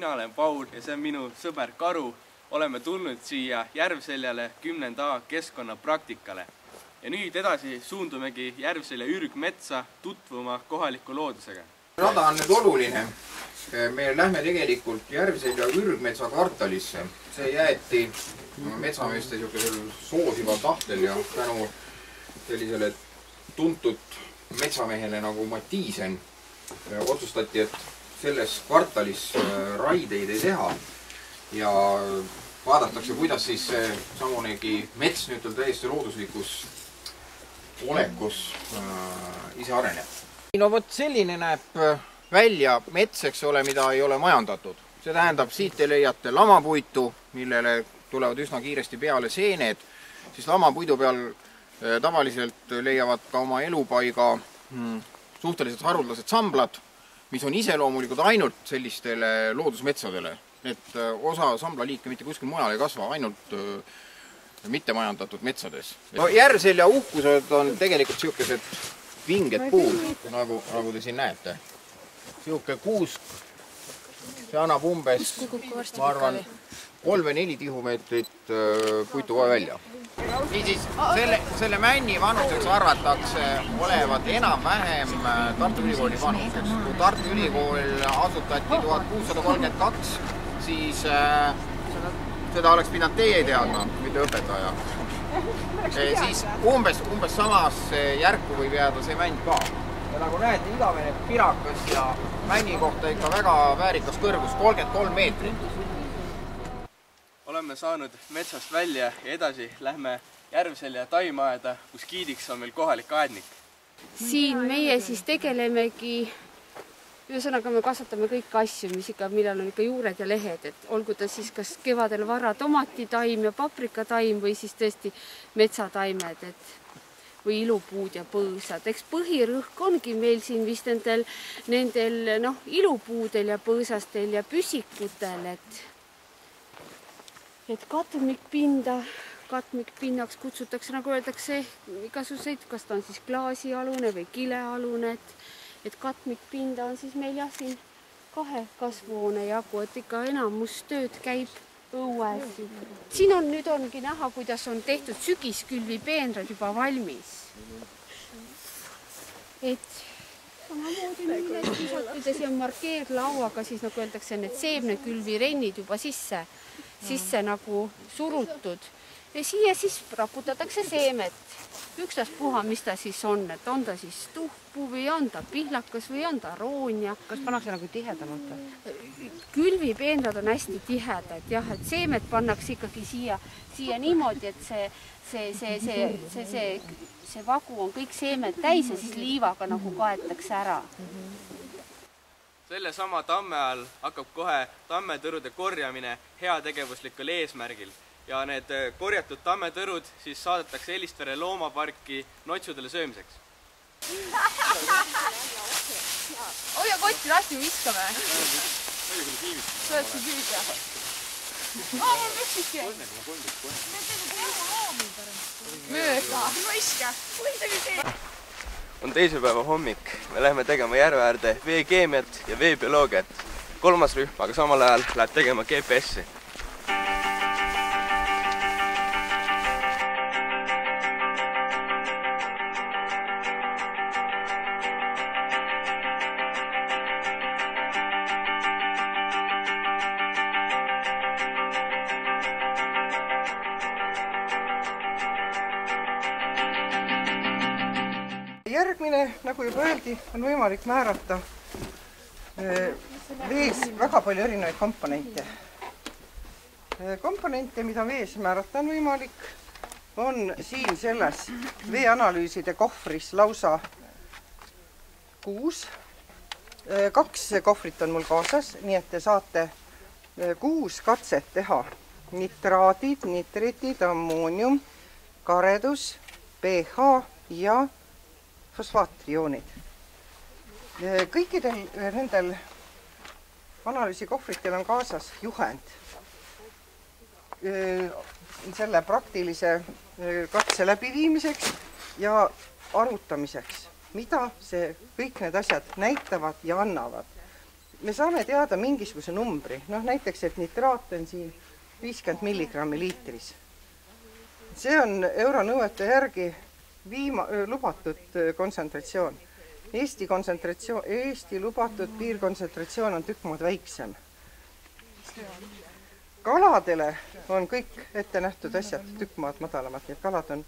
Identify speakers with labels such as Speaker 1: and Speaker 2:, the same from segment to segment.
Speaker 1: mina olen Paul ja see on minu sõber Karu. Oleme tulnud siia Järvseljale 10. A keskkonnapraktikale. Ja nüüd edasi suundumegi Järvselja ürgmetsa tutvuma kohaliku loodusega.
Speaker 2: Rada on nüüd oluline. Me lähme tegelikult Järvselja ürgmetsa kvartalisse. See jäeti metsameeste soosival tahtel ja tänu sellisele tuntud metsamehele nagu Mattiisen otsustati, et selles kvartalis raideid ei teha ja vaadatakse, kuidas siis samunegi mets nüüd täiesti looduslikus olekus ise areneb. No vot selline näeb välja mets, eks ole, mida ei ole majandatud. See tähendab, siit te leiate lamapuitu, millele tulevad üsna kiiresti peale seened, siis lamapuidu peal tavaliselt leiavad ka oma elupaiga suhteliselt haruldased samblad, mis on iseloomulikud ainult sellistele loodusmetsadele. Et osa samblaliike mitte kuskil mujal ei kasva, ainult mitte majandatud metsades. No, Järvselja uhkused on tegelikult sellised vinged puud, nagu te siin näete. Selline kuusk, see annab umbes, ma arvan, 3-4 tihumeetrit puitu välja. Niisiis, selle männi vanuseks arvatakse olevat enam-vähem Tartu Ülikooli vanuseks. Kui Tartu Ülikool asutati 1632, siis seda oleks pidanud teie teadma, mitte õpetaja. Siis umbes samas järku võib jääda see mänd ka. Ja nagu näete, igavene pirakas ja männi kohta ikka väga väärikas kõrgus, 33 meetrit.
Speaker 1: Oleme saanud metsast välja ja edasi lähme Järvselja taimeaeda, kus giidiks on meil kohalik aednik.
Speaker 3: Siin meie siis tegelemegi, ühesõnaga me kasvatame kõiki asju, millal on ikka juured ja lehed, et olgu ta siis kas kevadel vara tomatitaim ja paprikataim või siis tõesti metsataimed, või ilupuud ja põõsad. Eks põhirõhk ongi meil siin vist nendel ilupuudel ja põõsastel ja püsikutel, et katmikpinnaks kutsutakse, nagu öeldakse, igasuguseid, kas ta on siis klaasialune või kilealune, et katmikpinda on siis meil jah siin 2 kasvuhoone jagu, et ikka enamus tööd käib õues. Siin nüüd ongi näha, kuidas on tehtud sügiskülvipeenrad juba valmis. Et samamoodi milles visatud ja siin markeerlauaga siis nagu öeldakse, need seemnekülvirennid juba sisse nagu surutud. Ja siia siis raputatakse seemet. Ükstaspuha, mis ta siis on, et on ta siis tuhpuu või on ta pihlakas või on ta roonia.
Speaker 4: Kas pannakse nagu tihedamalt?
Speaker 3: Külvipeenrad on hästi tihedad, jah, et seemet pannakse ikkagi siia niimoodi, et see vagu on kõik seemet täis ja siis liivaga nagu kaetakse ära.
Speaker 1: Selle sama tamme all hakkab kohe tammetõrude korjamine heategevuslikul eesmärgil. Ja need korjatud tammetõrud siis saadetakse Elistvere loomaparki notsudele söömiseks.
Speaker 5: Hoia kotti, lasti viskame. Söötsi püüdja. Mul püksike. Mööda. Viska.
Speaker 1: On teisipäeva hommik. Me läheme tegema järve äärde veekeemiat ja veebioloogiat. 3. rühm, aga samal ajal läheb tegema GPS-i.
Speaker 4: Järgmine, nagu juba öeldi, on võimalik määrata vees väga palju erinevaid komponente. Komponente, mida vees määrata on võimalik, on siin selles veeanalüüside kohvris lausa 6. 2 kohvrit on mul kaasas, nii et te saate 6 katset teha. Nitraadid, nitritid, ammoonium, karedus, pH ja fosfaatrioonid. Kõikidel nendel analüüsikohvritel on kaasas juhend selle praktilise katse läbiviimiseks ja arvutamiseks, mida kõik need asjad näitavad ja annavad. me saame teada mingisuguse numbri, näiteks, et nitraat on siin 50 milligrammi liitris. See on euronõuete järgi lubatud kontsentratsioon. Eesti lubatud piirkontsentratsioon on tükk maad väiksem. Kaladele on kõik ette nähtud asjad tükk maad madalamad, nii et kalad on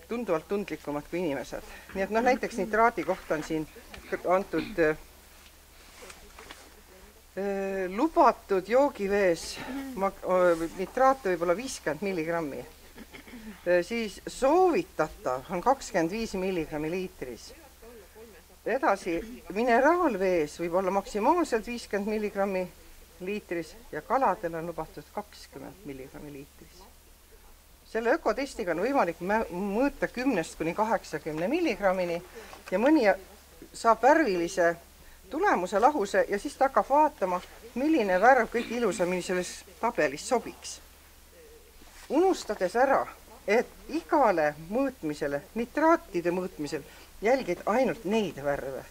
Speaker 4: tunduvalt tundlikumad kui inimesed. Nii et näiteks nitraadi kohta on siin antud lubatud joogivees nitraat võib olla 50 milligrammi. Siis soovitatav on 25 milligrammi liitris. Edasi, mineraalvees võib olla maksimaalselt 50 milligrammi liitris ja kaladel on lubatud 20 milligrammi liitris. Selle ökotestiga on võimalik mõõta 10 kuni 80 milligrammini ja mõni saab värvilise tulemuse lahuse ja siis ta hakkab vaatama, milline värv kõik ilusamini selles tabelis sobiks. Unustades ära, et igale mõõtmisele, nitraatide mõõtmisel jälgid ainult neid värve.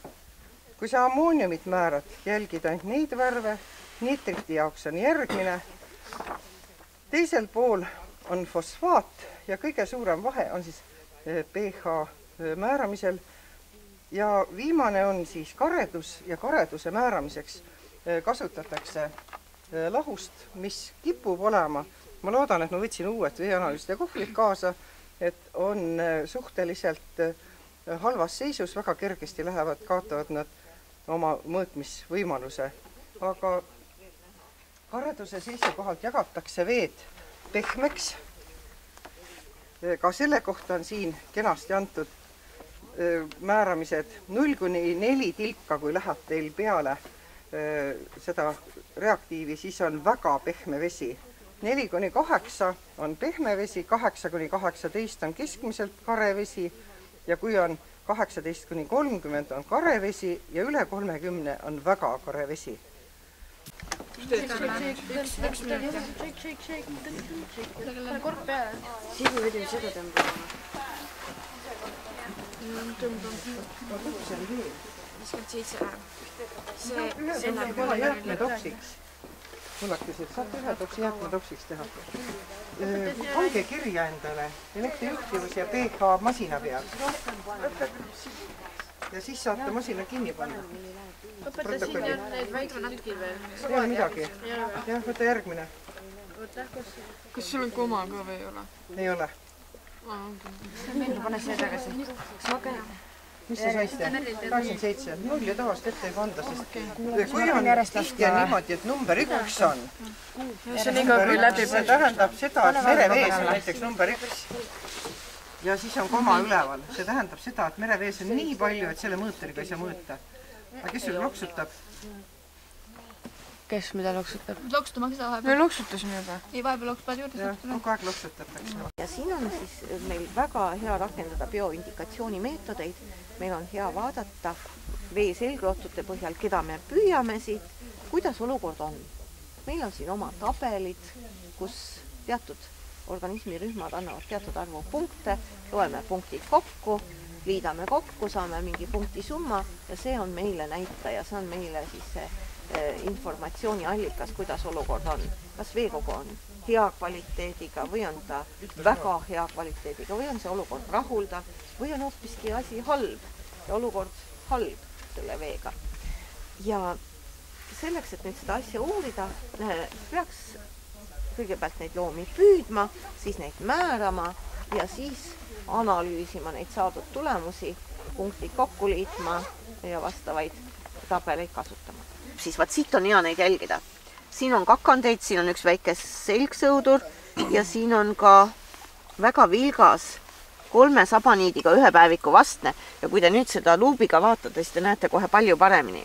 Speaker 4: Kui sa ammooniumit määrad, jälgid ainult neid värve, nitriti jaoks on järgmine. Teisel pool on fosfaat ja kõige suurem vahe on siis pH määramisel. Ja viimane on siis karedus ja kareduse määramiseks kasutatakse lahust, mis kipub olema. Ma loodan, et ma võtsin uued veeanalüüside kohvrid kaasa, et on suhteliselt halvas seisus, väga kergesti kaotavad nad oma mõõtmisvõimaluse. Aga kareduse seisukohalt jagatakse veed pehmeks. Ka selle kohta on siin kenasti antud määramised 0–4 tilka, kui läheb teil peale seda reaktiivi, siis on väga pehme vesi. 4–8 on pehme vesi, 8–18 on keskmiselt kare vesi ja kui on 18–30 on kare vesi ja üle 30 on väga kare vesi.
Speaker 5: Kork peale.
Speaker 6: Siis me võidime seda tõmbama.
Speaker 5: 57 ära.
Speaker 4: See on teha jäätmetoksiks. Kullakesed, saate ühe toksi jäätmetoksiks teha. Pange kirja endale elektrijuhtivus ja pH masina peal. Ja siis saate masina kinni panna.
Speaker 5: Õpeta, siin on need väikse natuke veel.
Speaker 4: Ei ole midagi. Jah, võta järgmine.
Speaker 5: Kas sul on koma ka või ei ole?
Speaker 4: Ei ole.
Speaker 6: Pane see tagasi. Sage.
Speaker 4: Mis sa saiste? 87. 0 ja tavaliselt ette ei panda, sest kui on tihti niimoodi, et number 1 on.
Speaker 5: See on iga kui läbi.
Speaker 4: See tähendab seda, et merevees on näiteks number 1. Ja siis on koma üleval. See tähendab seda, et merevees on nii palju, et selle mõõteriga ei saa mõõta. Aga kes sul loksutab?
Speaker 6: Kes mida loksutab?
Speaker 5: Loksutama ka seda vahepeal.
Speaker 6: Me loksutasime juba.
Speaker 5: Ei, vahepeal loksutavad juurde.
Speaker 4: Kogu aeg loksutatakse.
Speaker 7: Ja siin on siis meil väga hea rakendada bioindikatsiooni meetodeid. Meil on hea vaadata vee selgrootute põhjal, keda me püüame siit, kuidas olukord on. Meil on siin oma tabelid, kus teatud organismirühmad annavad teatud arvu punkte, loeme punktid kokku, liidame kokku, saame mingi punkti summa ja see on meile näitaja, see on meile siis see informatsiooni allikas, kuidas olukord on. Kas veekogu on hea kvaliteediga või on ta väga hea kvaliteediga või on see olukord rahuldav või on hoopiski asi halb ja olukord halb selle veega. Ja selleks, et nüüd seda asja uurida, peaks kõigepealt neid loomi püüdma, siis neid määrama ja siis analüüsima neid saadud tulemusi, punktid kokku liitma ja vastavaid tabeleid kasutama. Siis vaat siit on hea neid jälgida. Siin on kakandeid, siin on üks väike selgsõudur ja siin on ka väga vilgas 3 sabaniidiga 1 päeviku vastne. Ja kui te nüüd seda luubiga vaatate, siis te näete kohe palju paremini.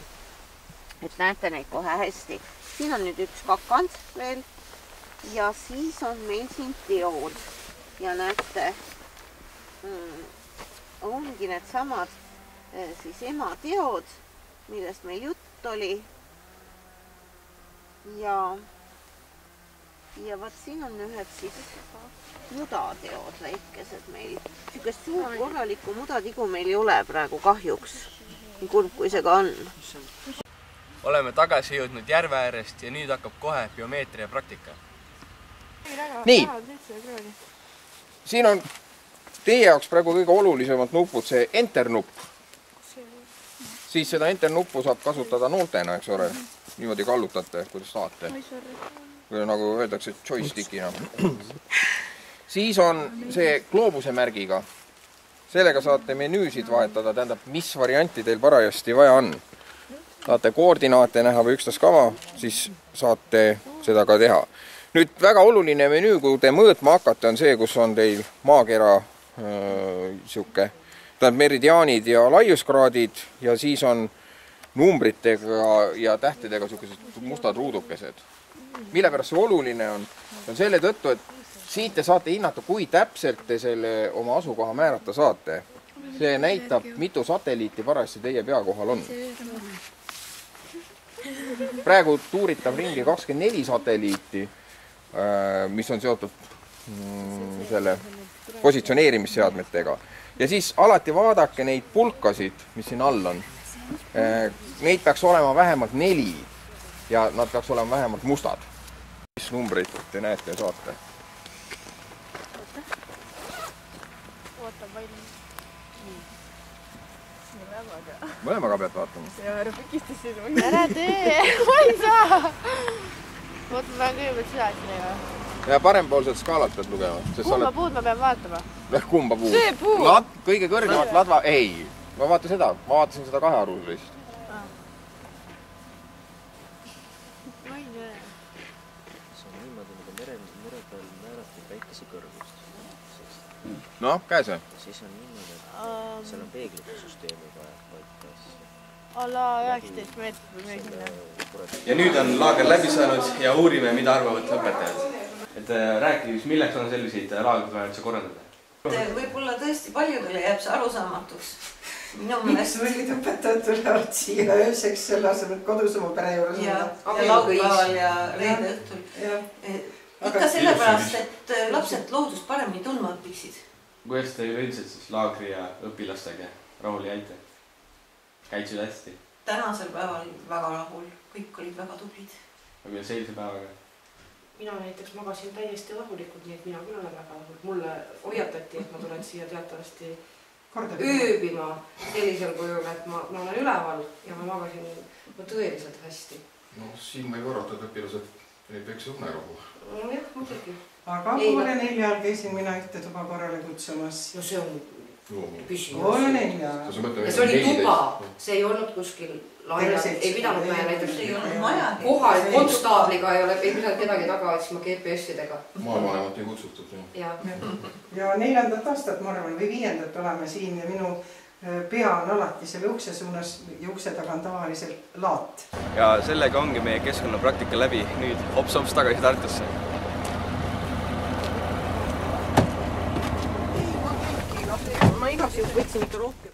Speaker 7: Et näete neid kohe hästi. Siin on nüüd üks kakand veel ja siis on meil siin teod. Ja näete, ongi need samad siis emateod, millest meil jutt oli. Ja vaat siin on ühed siis mudateod väikesed meil. Sükest suurt korralikku mudatigu meil ei ole praegu kahjuks. Nii kurb kui see ka on.
Speaker 1: oleme tagasi jõudnud järve äärest ja nüüd hakkab kohe biomeetria praktika.
Speaker 2: Nii, siin on teie jaoks praegu kõige olulisemad nupud, see Enter nupp. Siis seda Enter nuppu saab kasutada nooltena, eks ole. Niimoodi kallutate, kuidas saate. Või nagu öeldakse joystickina. Siis on see gloobuse märgiga. Sellega saate menüüsid vahetada, tähendab, mis varianti teil parajasti vaja on. Saate koordinaate näha või ükstaskava, siis saate seda ka teha. Nüüd väga oluline menüü, kui te mõõtma hakkate, on see, kus on teil maakera meridiaanid ja laiuskraadid ja siis on numbritega ja tähtedega mustad ruudukesed. Mille pärast see oluline on? See on selle tõttu, et siit te saate hinnata, kui täpselt te selle oma asukoha määrata saate. See näitab, mitu satelliiti parajasti teie pea kohal on. Praegu tuuritab ringi 24 satelliiti, mis on seotud selle positsioneerimisseadmetega. Ja siis alati vaadake neid pulkasid, mis siin all on. Neid peaks olema vähemalt 4 ja nad peaks olema vähemalt mustad. Mis numbreid te näete ja saate? Mõlemaga pead vaatama.
Speaker 5: Ja ära pikistas siis.
Speaker 6: Ära tee, ma ei saa. Oot, ma pean kõigepealt seda asja.
Speaker 2: Ja parempoolset skaalat pead lugema.
Speaker 6: Kumba puud ma pean vaatama?
Speaker 2: Kumba puud?
Speaker 6: See puud!
Speaker 2: Kõige kõrgemat ladva... Ei, ma vaata seda. Ma vaatasin seda kahearuselist.
Speaker 6: Ma ei näe.
Speaker 8: See on niimoodi, nagu mere peal määrati päikese kõrgust.
Speaker 2: No, käes või?
Speaker 8: Siis on niimoodi, et seal on peeglite süsteemi vaja.
Speaker 6: Alla 19 meetrit või minna.
Speaker 1: Ja nüüd on laager läbi saanud ja uurime, mida arvavad õpetajad. Et rääkige, milleks on selliseid laagrid vaja üldse korraldada?
Speaker 9: Võib-olla tõesti paljudele jääb see arusaamatuks.
Speaker 4: Miks võlid õpetajad tulevad siia ööseks selle asemel kodus oma pere juures?
Speaker 9: Ja laupäeval ja reede õhtul. Ikka sellepärast, et lapsed loodust paremini tundma õpiksid.
Speaker 1: Kuidas te üleüldiselt siis laagri ja õpilastega rahul jäite? Käitsid hästi?
Speaker 9: Tänasel päeval väga rahul. Kõik olid väga tublid.
Speaker 1: Ja kuidas eilse päevaga?
Speaker 10: Mina näiteks magasin täiesti rahulikult, nii et mina küll olen väga rahul. Mulle hoiatati, et ma tulen siia teatavasti ööbima sellisel kujul, et ma olen üleval ja ma magasin tõeliselt hästi.
Speaker 2: No siin ma ei korrata, et õpilased ei peaks unerahu.
Speaker 10: Jah, muidugi.
Speaker 4: Aga poole 4 käisin mina ühte tuba korrale kutsumas.
Speaker 10: No see on püsinud.
Speaker 4: Poole 4.
Speaker 10: Ja see oli tuba. See ei olnud kuskil laial. Ei pidanud me näiteks kohal konstaabliga ei pidanud kedagi taga otsima GPS-idega.
Speaker 2: Maavanemat ei kutsutud.
Speaker 10: Ja
Speaker 4: 4. aastat, ma arvan, või 5. oleme siin ja minu pea on alati selle ukse suunas ja ukse taga on tavaliselt laat.
Speaker 1: Ja sellega ongi meie keskkonnapraktika läbi. Nüüd hops-hops tagasi Tartusse.
Speaker 7: Ma igas juhul võtsin ikka rohkem.